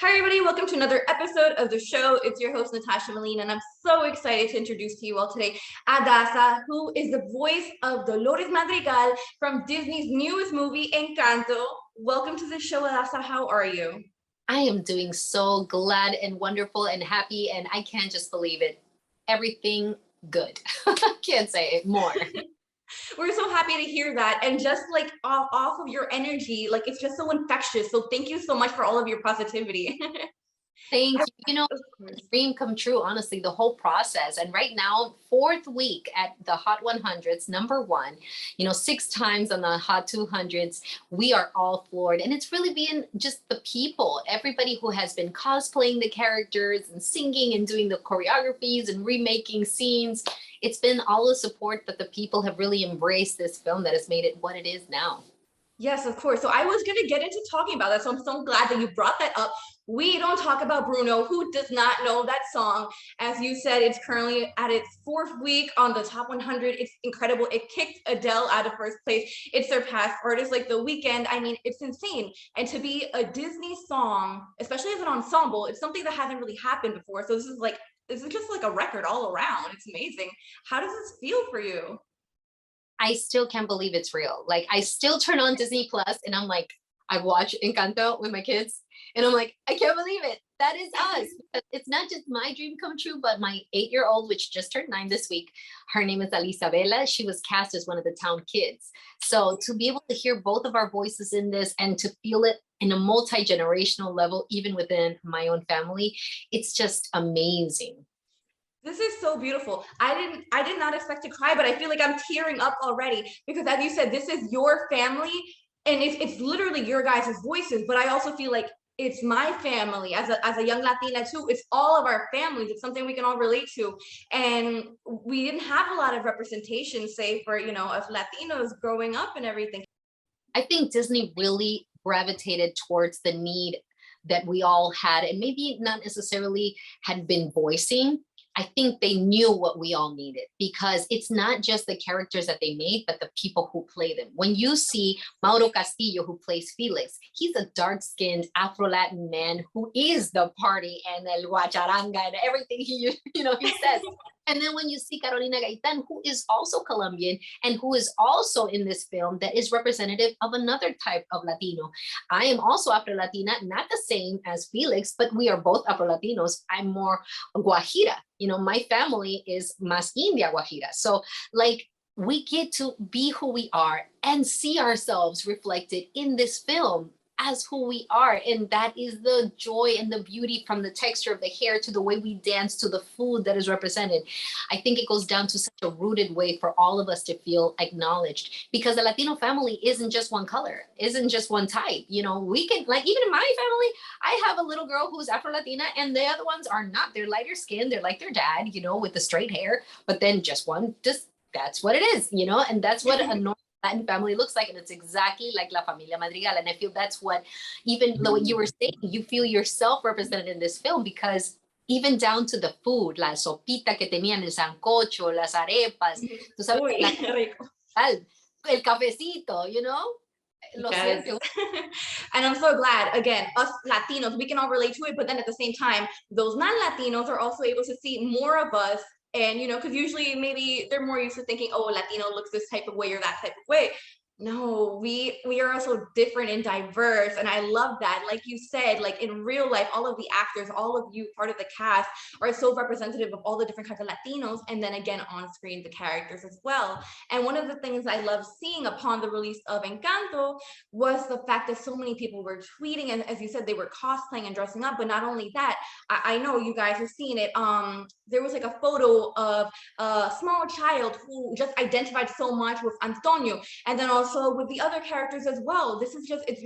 Hi, everybody. Welcome to another episode of the show. It's your host, Natasha Molina, and I'm so excited to introduce to you all today Adassa, who is the voice of Dolores Madrigal from Disney's newest movie, Encanto. Welcome to the show, Adassa. How are you? I am doing so glad and wonderful and happy, and I can't just believe it. Everything good. Can't say it more. We're so happy to hear that. And just like off of your energy, like it's just so infectious. So thank you so much for all of your positivity. Thank you. Of course. Dream come true, honestly, the whole process. And right now, fourth week at the Hot 100s, number one, 6 times on the Hot 200s, we are all floored. And it's really been just the people, everybody who has been cosplaying the characters and singing and doing the choreographies and remaking scenes. It's been all the support that the people have really embraced this film that has made it what it is now. Yes, of course. So I was going to get into talking about that. So I'm so glad that you brought that up. We don't talk about Bruno. Who does not know that song? As you said, it's currently at its fourth week on the top 100. It's incredible. It kicked Adele out of first place. It surpassed artists like The Weeknd. I mean, it's insane. And to be a Disney song, especially as an ensemble, it's something that hasn't really happened before. So this is just like a record all around. It's amazing. How does this feel for you? I still can't believe it's real. Like I still turn on Disney Plus and I'm like, I watch Encanto with my kids and I'm like, I can't believe it. That is us. It's not just my dream come true, but my 8-year-old, which just turned 9 this week, her name is Isabella. She was cast as one of the town kids. So to be able to hear both of our voices in this and to feel it in a multi-generational level, even within my own family, it's just amazing. This is so beautiful. I did not expect to cry, but I feel like I'm tearing up already because as you said, this is your family and it's literally your guys' voices, but I also feel like it's my family as a young Latina too. It's all of our families. It's something we can all relate to. And we didn't have a lot of representation, say for, us Latinos growing up and everything. I think Disney really gravitated towards the need that we all had and maybe not necessarily had been voicing. I think they knew what we all needed because it's not just the characters that they made, but the people who play them. When you see Mauro Castillo, who plays Felix, he's a dark-skinned Afro-Latin man who is the party and el guacharanga and everything he says. And then when you see Carolina Gaitan, who is also Colombian and who is also in this film that is representative of another type of Latino. I am also Afro-Latina, not the same as Felix, but we are both Afro-Latinos. I'm more Guajira. My family is Mas India Guajira. So like we get to be who we are and see ourselves reflected in this film as who we are. And that is the joy and the beauty from the texture of the hair to the way we dance to the food that is represented. I think it goes down to such a rooted way for all of us to feel acknowledged because the Latino family isn't just one color, isn't just one type. We can, like, even in my family, I have a little girl who's Afro-Latina and the other ones are not. They're lighter skinned. They're like their dad, with the straight hair, but then just one, that's what it is, and that's what a normal Latin family looks like, and it's exactly like La Familia Madrigal. And I feel that's what, even though you were saying, you feel yourself represented in this film because even down to the food, la sopita que tenían, el sancocho, las arepas, tú sabes, Uy, rico. el cafecito, Lo Yes. siento. And I'm so glad, again, us Latinos, we can all relate to it, but then at the same time, those non-Latinos are also able to see more of us. And, because usually maybe they're more used to thinking, oh, Latino looks this type of way or that type of way. No, we are also different and diverse. And I love that. Like you said, like in real life, all of the actors, all of you, part of the cast, are so representative of all the different kinds of Latinos. And then again, on screen, the characters as well. And one of the things I love seeing upon the release of Encanto was the fact that so many people were tweeting. And as you said, they were cosplaying and dressing up. But not only that, I know you guys have seen it. There was like a photo of a small child who just identified so much with Antonio. And then also with the other characters as well. It's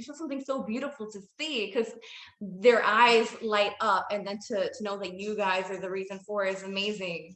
just something so beautiful to see because their eyes light up, and then to know that you guys are the reason for it is amazing.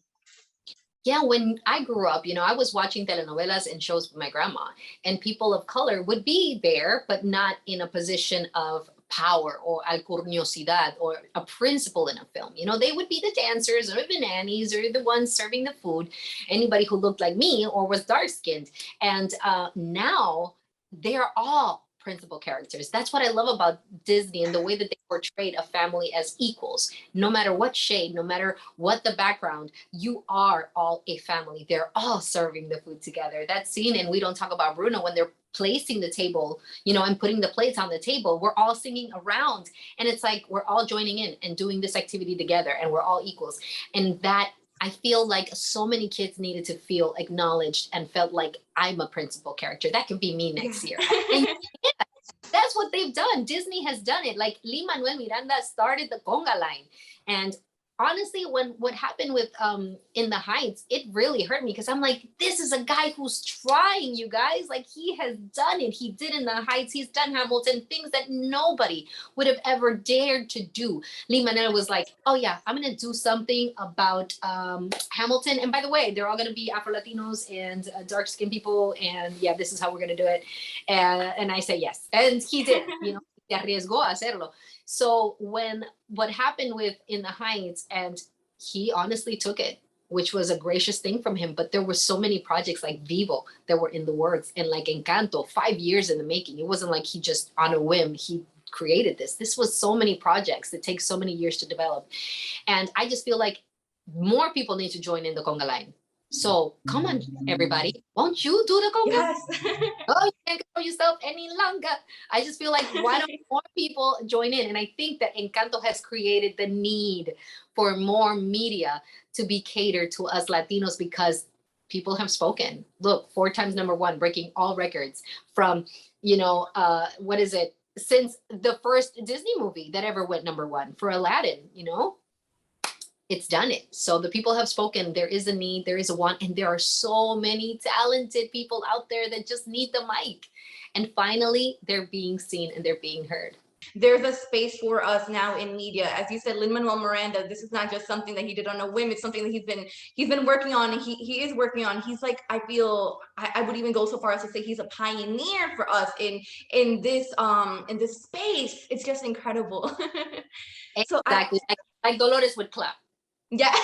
Yeah, when I grew up, I was watching telenovelas and shows with my grandma, and people of color would be there, but not in a position of power or alcurniosidad or a principal in a film. They would be the dancers or the nannies or the ones serving the food, anybody who looked like me or was dark skinned. And now they're all principal characters. That's what I love about Disney and the way that they portrayed a family as equals. No matter what shade, no matter what the background, you are all a family. They're all serving the food together. That scene, and we don't talk about Bruno, when they're placing the table, you know, and putting the plates on the table, we're all singing around. And it's like, we're all joining in and doing this activity together, and we're all equals. And that, I feel like so many kids needed to feel acknowledged and felt like I'm a principal character. That could be me next year. And yeah, that's what they've done. Disney has done it. Like Lin-Manuel Miranda started the conga line. And honestly, when what happened with In the Heights, it really hurt me, because I'm like, this is a guy who's trying, you guys. Like, he has done it. He did In the Heights. He's done Hamilton, things that nobody would have ever dared to do. Lin-Manuel was like, oh yeah, I'm gonna do something about Hamilton. And by the way, they're all gonna be Afro-Latinos and dark-skinned people. And yeah, this is how we're gonna do it. And I say yes. And he did, you know, se arriesgó a hacerlo. So when what happened with In the Heights, and he honestly took it, which was a gracious thing from him. But there were so many projects like Vivo that were in the works, and like Encanto, 5 years in the making. It wasn't like he just on a whim, he created this. This was so many projects that take so many years to develop. And I just feel like more people need to join in the conga line. So come on, everybody, won't you do the conga? Yes. Oh, you can't control yourself any longer. I just feel like, why don't more people join in? And I think that Encanto has created the need for more media to be catered to us Latinos, because people have spoken. Look, 4 times #1, breaking all records from, you know, what is it? Since the first Disney movie that ever went #1 for Aladdin, you know? It's done it. So the people have spoken. There is a need, there is a want, and there are so many talented people out there that just need the mic. And finally, they're being seen and they're being heard. There's a space for us now in media. As you said, Lin-Manuel Miranda, this is not just something that he did on a whim. It's something that he's been working on, and he is working on. He's like, I feel I would even go so far as to say he's a pioneer for us in this space. It's just incredible. So exactly. Like Dolores would clap. Yeah.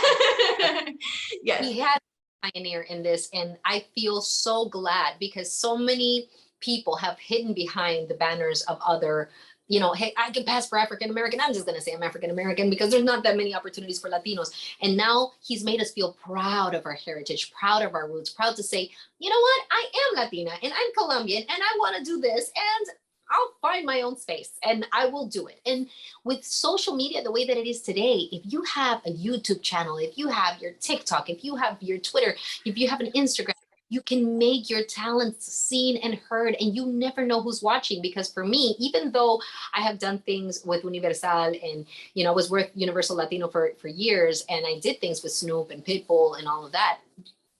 Yes. He had a pioneer in this, and I feel so glad, because so many people have hidden behind the banners of other, you know, hey, I can pass for African American. I'm just gonna say I'm African American, because there's not that many opportunities for Latinos. And now he's made us feel proud of our heritage, proud of our roots, proud to say, you know what, I am Latina and I'm Colombian and I want to do this, and I'll find my own space and I will do it. And with social media the way that it is today, if you have a YouTube channel, if you have your TikTok, if you have your Twitter, if you have an Instagram, you can make your talents seen and heard, and you never know who's watching. Because for me, even though I have done things with Universal, and, you know, I was with Universal Latino for years, and I did things with Snoop and Pitbull and all of that,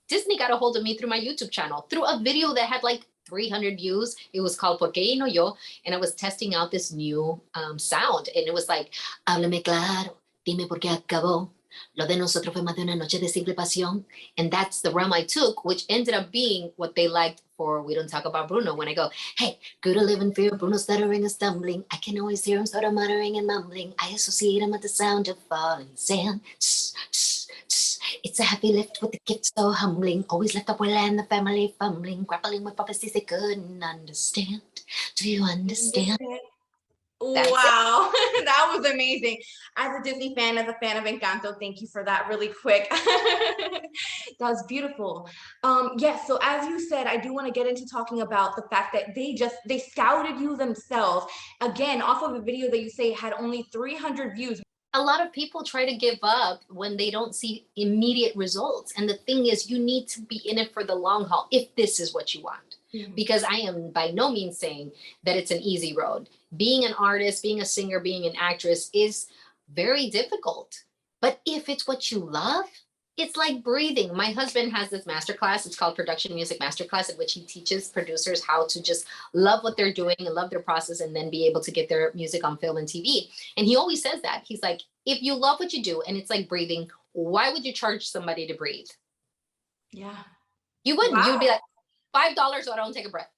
Disney got a hold of me through my YouTube channel, through a video that had like 300 views. It was called Por qué no yo, and I was testing out this new sound, and it was like, háblame claro, dime por qué acabó, lo de nosotros fue más de una noche de simple pasión. And that's the realm I took, which ended up being what they liked for We Don't Talk About Bruno. When I go, hey, good to live in fear, Bruno stuttering and stumbling, I can always hear him sort of muttering and mumbling, I associate him with the sound of falling sand. It's a heavy lift with the gift so humbling. Always left abuela and the family fumbling, grappling with prophecies they couldn't understand. Do you understand? Wow, that was amazing. As a Disney fan, as a fan of Encanto, thank you for that really quick. That was beautiful. Yes, so as you said, I do want to get into talking about the fact that they scouted you themselves. Again, off of a video that you say had only 300 views. A lot of people try to give up when they don't see immediate results. And the thing is, you need to be in it for the long haul if this is what you want. Mm-hmm. Because I am by no means saying that it's an easy road. Being an artist, being a singer, being an actress is very difficult. But if it's what you love, it's like breathing. My husband has this masterclass. It's called Production Music Masterclass, in which he teaches producers how to just love what they're doing and love their process, and then be able to get their music on film and TV. And he always says that. He's like, if you love what you do and it's like breathing, why would you charge somebody to breathe? Yeah. You wouldn't. Wow. You'd be like, $5 so I don't take a breath.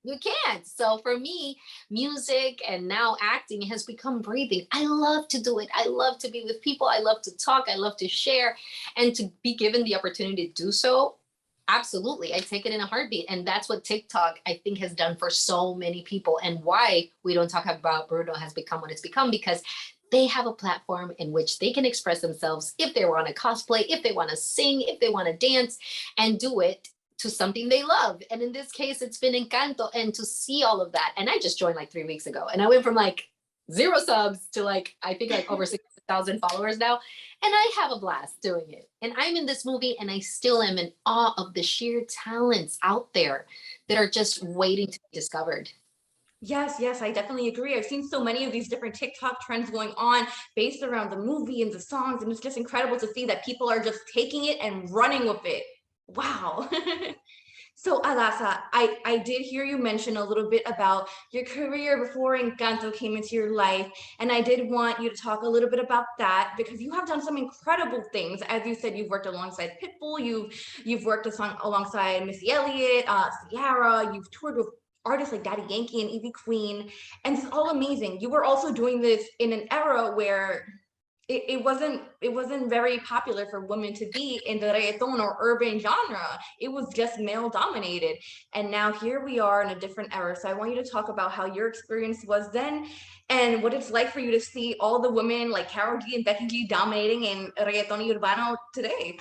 You can't. So for me, music and now acting has become breathing. I love to do it. I love to be with people. I love to talk. I love to share. And to be given the opportunity to do so, Absolutely. I take it in a heartbeat. And that's what TikTok, I think, has done for so many people, and why We Don't Talk About Bruno has become what it's become, because they have a platform in which they can express themselves if they want to cosplay, if they want to sing, if they want to dance, and do it to something they love. And in this case, it's been Encanto. And to see all of that, and I just joined like 3 weeks ago, and I went from like 0 subs to like, I think like over 6,000 followers now. And I have a blast doing it. And I'm in this movie, and I still am in awe of the sheer talents out there that are just waiting to be discovered. Yes, yes, I definitely agree. I've seen so many of these different TikTok trends going on based around the movie and the songs, and it's just incredible to see that people are just taking it and running with it. Wow. So, Adassa, I did hear you mention a little bit about your career before Encanto came into your life, and I did want you to talk a little bit about that because you have done some incredible things. As you said, you've worked alongside Pitbull, you've worked alongside Missy Elliott, Ciara, you've toured with artists like Daddy Yankee and Evie Queen, and it's all amazing. You were also doing this in an era where it wasn't very popular for women to be in the reggaeton or urban genre. It was just male dominated. And now here we are in a different era. So I want you to talk about how your experience was then and what it's like for you to see all the women like Karol G and Becky G dominating in reggaeton y urbano today.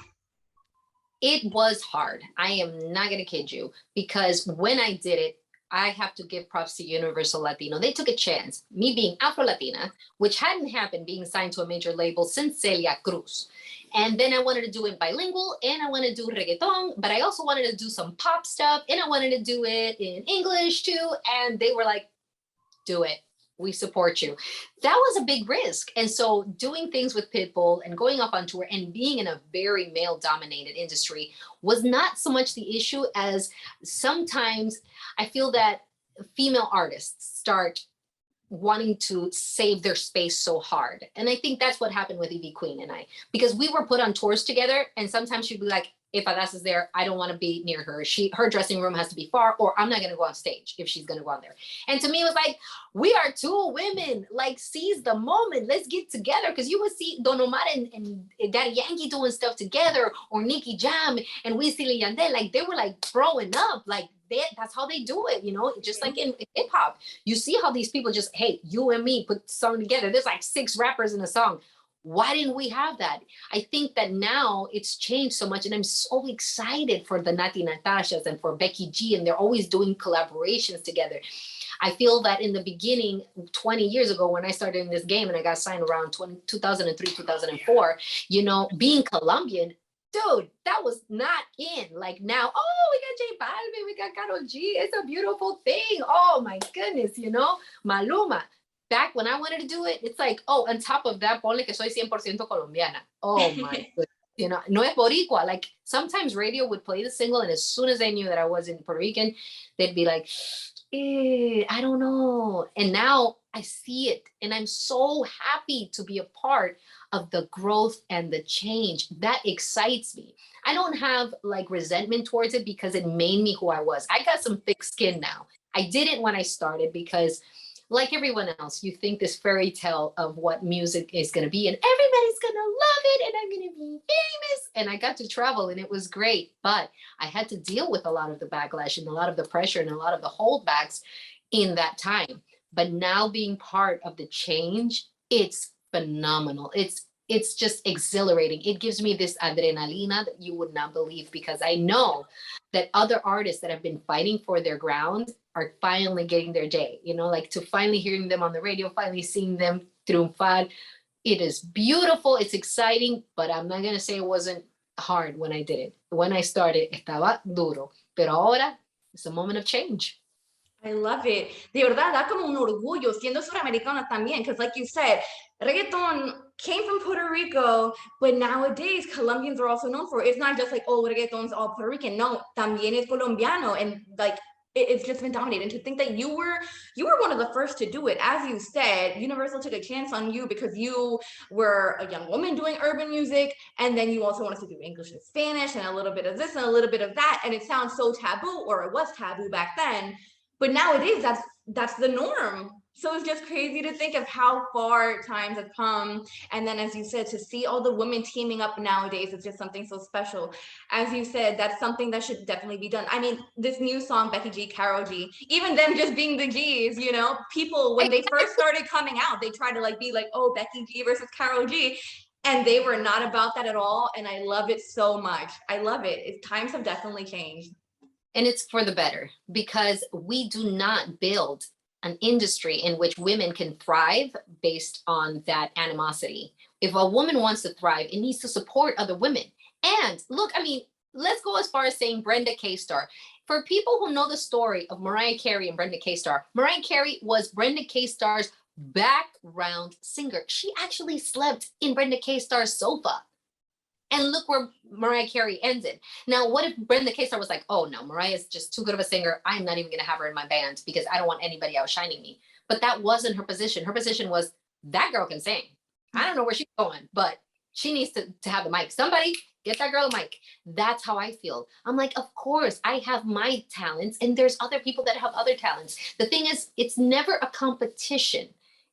It was hard. I am not going to kid you, because when I did it, I have to give props to Universal Latino. They took a chance. Me being Afro Latina, which hadn't happened, being signed to a major label since Celia Cruz. And then I wanted to do it bilingual, and I wanted to do reggaeton, but I also wanted to do some pop stuff, and I wanted to do it in English too. And they were like, do it. We support you. That was a big risk. And so doing things with Pitbull and going off on tour and being in a very male dominated industry was not so much the issue as sometimes I feel that female artists start wanting to save their space so hard. And I think that's what happened with Evie Queen and I, because we were put on tours together, and sometimes she'd be like, if Adassa's there, I don't want to be near her. Her dressing room has to be far, or I'm not going to go on stage if she's going to go on there. And to me, it was like, we are two women, like seize the moment. Let's get together. Because you would see Don Omar and Daddy Yankee doing stuff together, or Nicky Jam and Wisin and Yandel. Like they were like growing up, like that's how they do it, just like in hip hop. You see how these people just, hey, you and me put song together. There's like 6 rappers in a song. Why didn't we have that? I think that now it's changed so much, and I'm so excited for the Nati Natashas and for Becky G, and they're always doing collaborations together. I feel that in the beginning, 20 years ago, when I started in this game and I got signed around 2003, 2004, being Colombian, dude, that was not in. Like now, oh, we got J Balvin, we got Karol G. It's a beautiful thing. Oh my goodness, Maluma. Back when I wanted to do it, it's like, oh, on top of that, ponle que soy 100% colombiana. Oh my goodness. No es boricua. Like sometimes radio would play the single, and as soon as they knew that I wasn't Puerto Rican, they'd be like, I don't know. And now I see it, and I'm so happy to be a part of the growth and the change. That excites me. I don't have like resentment towards it because it made me who I was. I got some thick skin now. I didn't when I started because, like everyone else, you think this fairy tale of what music is going to be, and everybody's going to love it, and I'm going to be famous. And I got to travel, and it was great. But I had to deal with a lot of the backlash and a lot of the pressure and a lot of the holdbacks in that time. But now being part of the change, it's phenomenal. It's just exhilarating. It gives me this adrenalina that you would not believe, because I know that other artists that have been fighting for their ground are finally getting their day, like to finally hearing them on the radio, finally seeing them triunfar. It is beautiful. It's exciting, but I'm not going to say it wasn't hard when I did it. When I started, estaba duro, pero ahora it's a moment of change. I love it. De verdad, da como un orgullo siendo suramericana también, because like you said, reggaeton came from Puerto Rico, but nowadays Colombians are also known for it. It's not just like, oh, reggaeton's all Puerto Rican. No, también es colombiano, and like it's just been dominated. And to think that you were one of the first to do it, as you said, Universal took a chance on you because you were a young woman doing urban music, and then you also wanted to do English and Spanish and a little bit of this and a little bit of that, and it sounds so taboo, or it was taboo back then. But nowadays, that's the norm. So it's just crazy to think of how far times have come. And then, as you said, to see all the women teaming up nowadays, it's just something so special. As you said, that's something that should definitely be done. I mean, this new song, Becky G, Carol G, even them just being the G's, you know, people, when they first started coming out, they tried to like be like, oh, Becky G versus Carol G. And they were not about that at all. And I love it so much. I love it. Times have definitely changed. And it's for the better, because we do not build an industry in which women can thrive based on that animosity. If a woman wants to thrive, it needs to support other women. And look, I mean, let's go as far as saying Brenda K-Star. For people who know the story of Mariah Carey and Brenda K-Star, Mariah Carey was Brenda K-Star's background singer. She actually slept in Brenda K-Star's sofa. And look where Mariah Carey ended. Now, what if Brenda K-Star was like, oh no, Mariah's just too good of a singer. I'm not even gonna have her in my band because I don't want anybody outshining me. But that wasn't her position. Her position was, that girl can sing. I don't know where she's going, but she needs to have the mic. Somebody get that girl a mic. That's how I feel. I'm like, of course, I have my talents and there's other people that have other talents. The thing is, it's never a competition.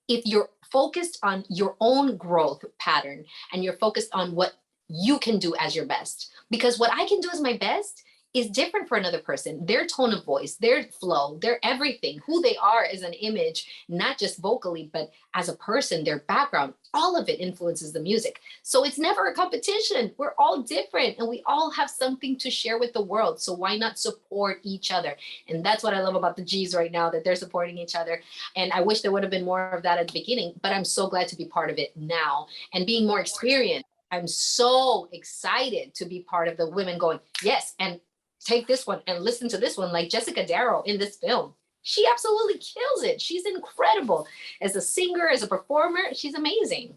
If you're focused on your own growth pattern and you're focused on what you can do as your best, because what I can do as my best is different for another person. Their tone of voice, their flow, their everything, who they are as an image, not just vocally, but as a person, their background, all of it influences the music. So it's never a competition. We're all different and we all have something to share with the world. So why not support each other? And that's what I love about the G's right now, that they're supporting each other. And I wish there would have been more of that at the beginning, but I'm so glad to be part of it now and being more experienced. I'm so excited to be part of the women going, yes, and take this one and listen to this one, like Jessica Darrow in this film. She absolutely kills it. She's incredible. As a singer, as a performer, she's amazing.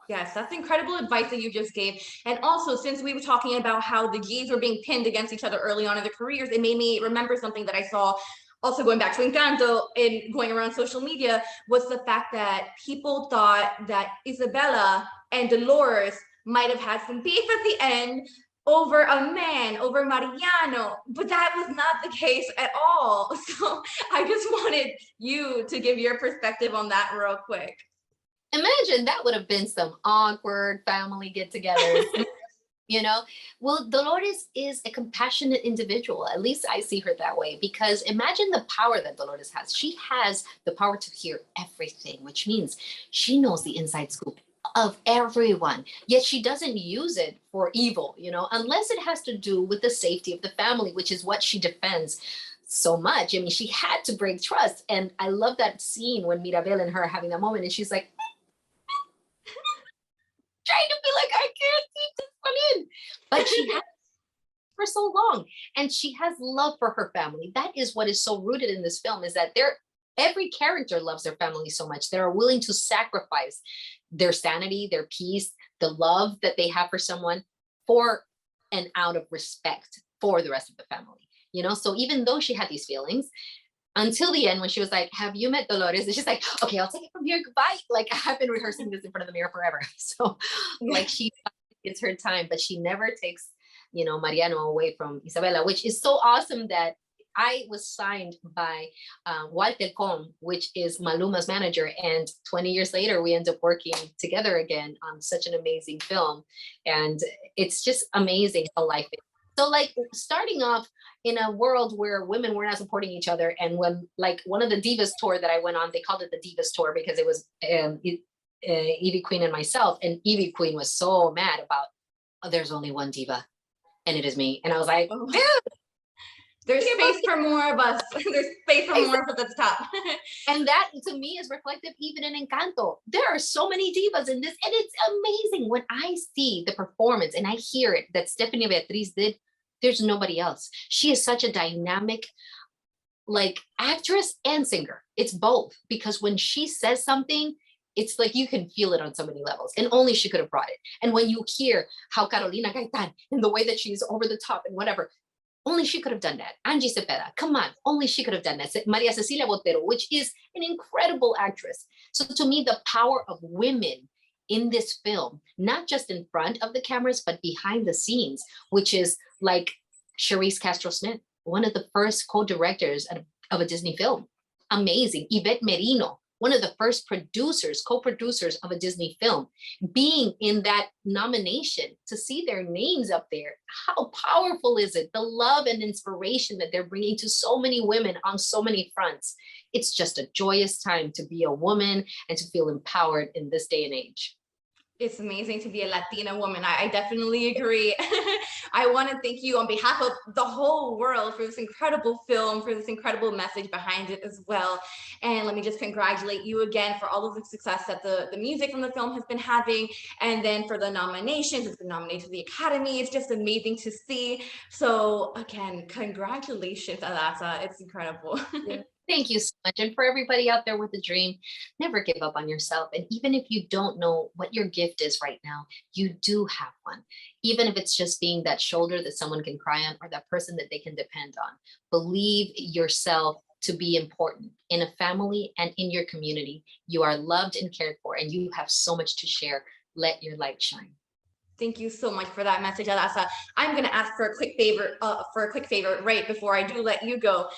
Yes, that's incredible advice that you just gave. And also, since we were talking about how the G's were being pinned against each other early on in their careers, it made me remember something that I saw also going back to Encanto and going around social media, was the fact that people thought that Isabella and Dolores might have had some beef at the end over a man, over Mariano, but that was not the case at all. So I just wanted you to give your perspective on that real quick. Imagine that would have been some awkward family get-togethers. You know, well, Dolores is a compassionate individual. At least I see her that way, because imagine the power that Dolores has. She has the power to hear everything, which means she knows the inside scoop of everyone, yet she doesn't use it for evil, you know, unless it has to do with the safety of the family, which is what she defends so much. I mean, she had to break trust. And I love that scene when Mirabel and her are having that moment and she's like, trying to be like, I can't keep this one in. But she has for so long. And she has love for her family. That is what is so rooted in this film, is that every character loves their family so much. They are willing to sacrifice their sanity, their peace, the love that they have for someone for and out of respect for the rest of the family. You know, so even though she had these feelings, until the end when she was like, have you met Dolores? And she's like, okay, I'll take it from here. Goodbye. Like, I've been rehearsing this in front of the mirror forever. So like it's her time, but she never takes, you know, Mariano away from Isabella, which is so awesome that I was signed by Walter Con, which is Maluma's manager. And 20 years later, we end up working together again on such an amazing film. And it's just amazing how life is. So like starting off in a world where women were not supporting each other. And when like one of the Divas tour that I went on, they called it the Divas tour because it was Evie Queen and myself. And Evie Queen was so mad about, oh, there's only one diva and it is me. And I was like, dude, there's space for more of us. There's space for more of us at the top. And that to me is reflective even in Encanto. There are so many divas in this, and it's amazing when I see the performance and I hear it that Stephanie Beatriz did. There's nobody else. She is such a dynamic, like, actress and singer. It's both, because when she says something, it's like you can feel it on so many levels, and only she could have brought it. And when you hear how Carolina Gaitan and the way that she's over the top and whatever, only she could have done that. Angie Cepeda, come on, only she could have done that. Maria Cecilia Botero, which is an incredible actress. So to me, the power of women in this film, not just in front of the cameras, but behind the scenes, which is like Charisse Castro-Smith, one of the first co-directors of a Disney film. Amazing. Yvette Merino, one of the first producers, co-producers of a Disney film, being in that nomination, to see their names up there. How powerful is it? The love and inspiration that they're bringing to so many women on so many fronts. It's just a joyous time to be a woman and to feel empowered in this day and age. It's amazing to be a Latina woman. I definitely agree. I want to thank you on behalf of the whole world for this incredible film, for this incredible message behind it as well. And let me just congratulate you again for all of the success that the music from the film has been having. And then for the nominations, it's been nominated to the Academy. It's just amazing to see. So again, congratulations, Adassa. It's incredible. Yeah. Thank you so much. And for everybody out there with a dream, never give up on yourself. And even if you don't know what your gift is right now, you do have one. Even if it's just being that shoulder that someone can cry on or that person that they can depend on. Believe yourself to be important in a family and in your community. You are loved and cared for, and you have so much to share. Let your light shine. Thank you so much for that message, Adassa. I'm going to ask for a quick favor right before I do let you go.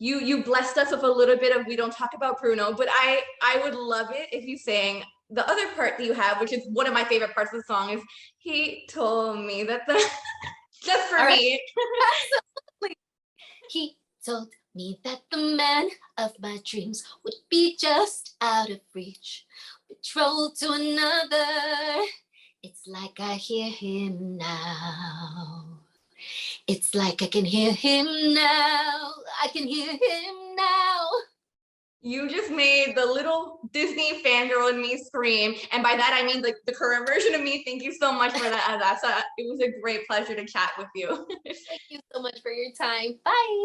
You blessed us with a little bit of We Don't Talk About Bruno, but I would love it if you sang the other part that you have, which is one of my favorite parts of the song, is he told me that the just for me. Absolutely. He told me that the man of my dreams would be just out of reach, betrothed to another. It's like I hear him now. It's like I can hear him now. I can hear him now. You just made the little Disney fangirl in me scream. And by that, I mean like the current version of me. Thank you so much for that, Adassa. It was a great pleasure to chat with you. Thank you so much for your time. Bye.